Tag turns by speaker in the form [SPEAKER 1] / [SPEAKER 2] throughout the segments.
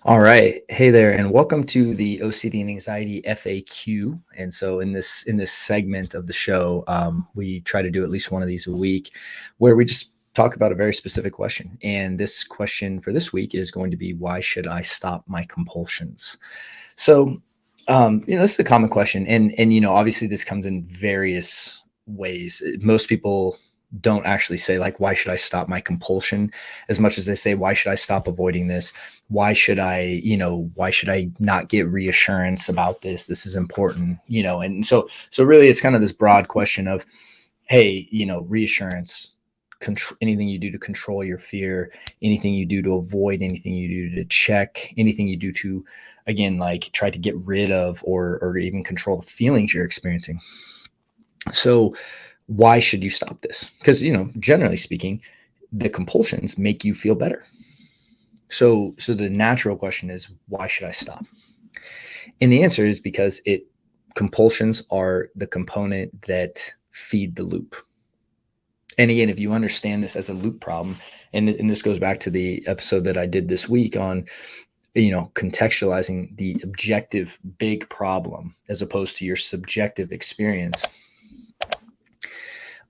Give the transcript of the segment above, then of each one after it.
[SPEAKER 1] All right. Hey there, and welcome to the OCD and Anxiety FAQ. And so in this segment of the show, we try to do at least one of these a week where we just talk about a very specific question. And this question for this week is going to be, why should I stop my compulsions? So, this is a common question. And obviously this comes in various ways. Most people don't actually say, like, why should I stop my compulsion, as much as they say, why should I stop avoiding this? Why should I not get reassurance about this? This is important. And so really it's kind of this broad question of, hey, reassurance, anything you do to control your fear, anything you do to avoid, anything you do to check, anything you do to, again, like, try to get rid of or even control the feelings you're experiencing. So why should you stop this? Because, generally speaking, the compulsions make you feel better. So the natural question is, why should I stop? And the answer is because compulsions are the component that feed the loop. And again, if you understand this as a loop problem, and this goes back to the episode that I did this week on, contextualizing the objective big problem as opposed to your subjective experience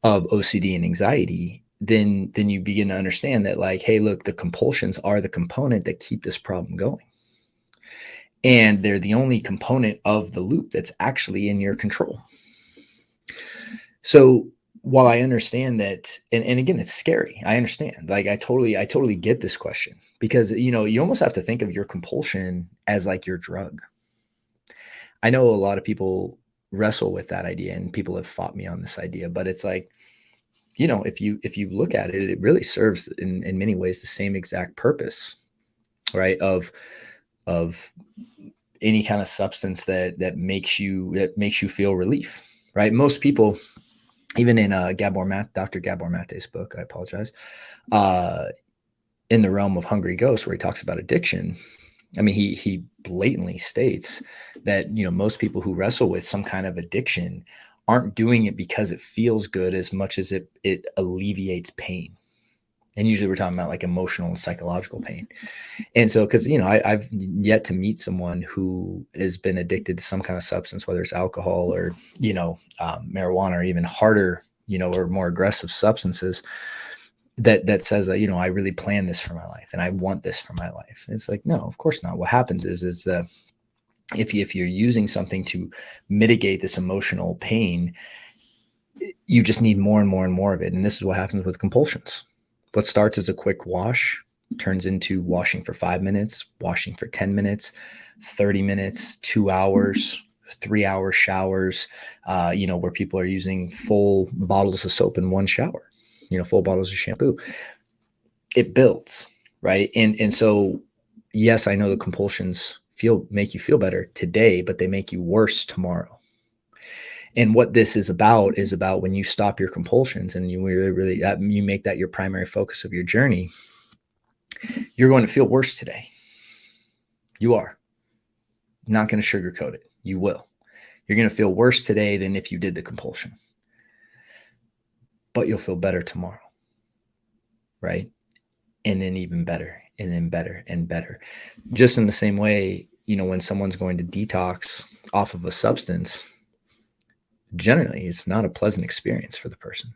[SPEAKER 1] of OCD and anxiety, then you begin to understand that, like, hey, look, the compulsions are the component that keep this problem going. And they're the only component of the loop that's actually in your control. So while I understand that, and again, it's scary. I understand. Like, I totally get this question, because, you almost have to think of your compulsion as like your drug. I know a lot of people wrestle with that idea, and people have fought me on this idea, but it's like, if you look at it, it really serves in many ways the same exact purpose, right? Of any kind of substance that makes you feel relief, right? Most people, even in Dr. Gabor Mate's book, I apologize, in the realm of Hungry Ghost, where he talks about addiction. I mean, he blatantly states that, most people who wrestle with some kind of addiction aren't doing it because it feels good as much as it alleviates pain. And usually we're talking about like emotional and psychological pain. And so, because, I've yet to meet someone who has been addicted to some kind of substance, whether it's alcohol or, marijuana, or even harder, or more aggressive substances, that says that, I really plan this for my life and I want this for my life. And it's like, no, of course not. What happens is if you're using something to mitigate this emotional pain, you just need more and more and more of it. And this is what happens with compulsions. What starts as a quick wash turns into washing for 5 minutes, washing for 10 minutes, 30 minutes, 2 hours, 3-hour showers, where people are using full bottles of soap in one shower, full bottles of shampoo. It builds, right? And so, yes, I know the compulsions make you feel better today, but they make you worse tomorrow. And what this is about when you stop your compulsions and you really you make that your primary focus of your journey, you're going to feel worse today. You are. Not going to sugarcoat it. You will. You're going to feel worse today than if you did the compulsion. But you'll feel better tomorrow, right? And then even better, and then better and better. Just in the same way, when someone's going to detox off of a substance, generally it's not a pleasant experience for the person,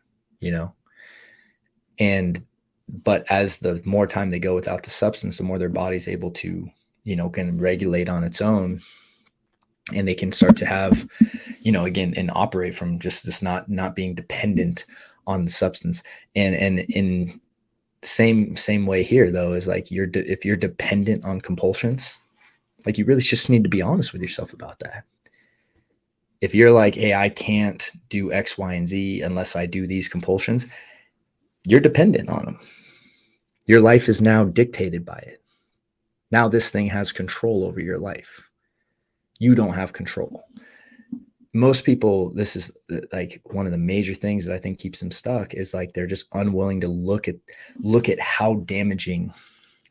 [SPEAKER 1] but as the more time they go without the substance, the more their body's able to, can regulate on its own, and they can start to have, again, and operate from just this not being dependent on the substance. And in same way here, though, is like, if you're dependent on compulsions, like, you really just need to be honest with yourself about that. If you're like, hey, I can't do X, Y, and Z unless I do these compulsions, you're dependent on them. Your life is now dictated by it. Now this thing has control over your life. You don't have control. Most people, this is like one of the major things that I think keeps them stuck, is like, they're just unwilling to look at how damaging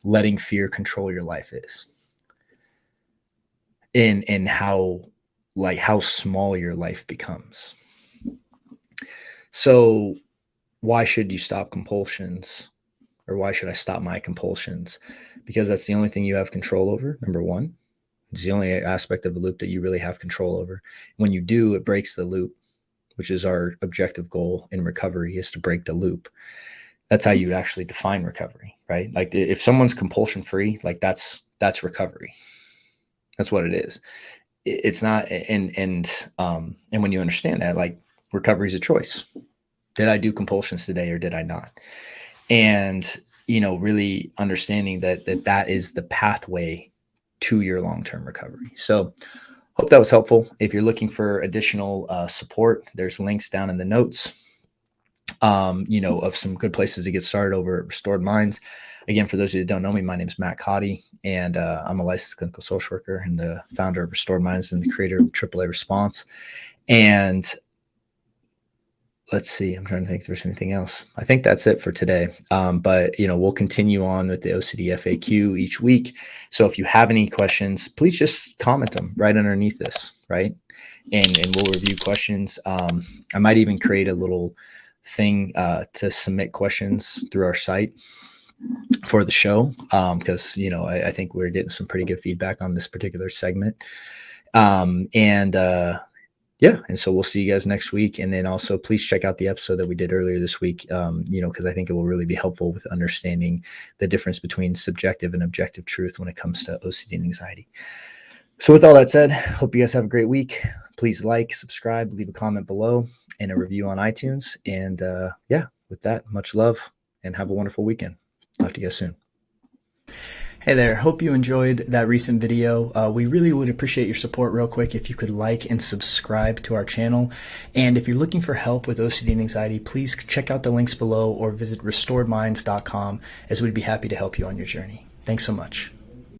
[SPEAKER 1] letting fear control your life is, and how small your life becomes. So why should you stop compulsions? or why should I stop my compulsions? Because that's the only thing you have control over, number one. It's the only aspect of a loop that you really have control over. When you do, it breaks the loop, which is our objective goal in recovery, is to break the loop. That's how you actually define recovery, right? Like if someone's compulsion free, like that's recovery. That's what it is. It's not, and when you understand that, like recovery is a choice. Did I do compulsions today or did I not? And, really understanding that is the pathway to your long-term recovery. So hope that was helpful. If you're looking for additional support, there's links down in the notes, of some good places to get started over at Restored Minds. Again, for those of you that don't know me, my name is Matt Cotty, and I'm a licensed clinical social worker and the founder of Restored Minds and the creator of AAA Response. And let's see, I'm trying to think if there's anything else. I think that's it for today. But we'll continue on with the OCD FAQ each week. So if you have any questions, please just comment them right underneath this, right? And we'll review questions. I might even create a little thing to submit questions through our site for the show, because I think we're getting some pretty good feedback on this particular segment. And so we'll see you guys next week. And then also please check out the episode that we did earlier this week, because I think it will really be helpful with understanding the difference between subjective and objective truth when it comes to OCD and anxiety. So with all that said, hope you guys have a great week. Please like, subscribe, leave a comment below and a review on iTunes. And with that, much love and have a wonderful weekend. Talk to you guys soon. Hey there, hope you enjoyed that recent video. We really would appreciate your support real quick if you could like and subscribe to our channel. And if you're looking for help with OCD and anxiety, please check out the links below or visit restoredminds.com, as we'd be happy to help you on your journey. Thanks so much.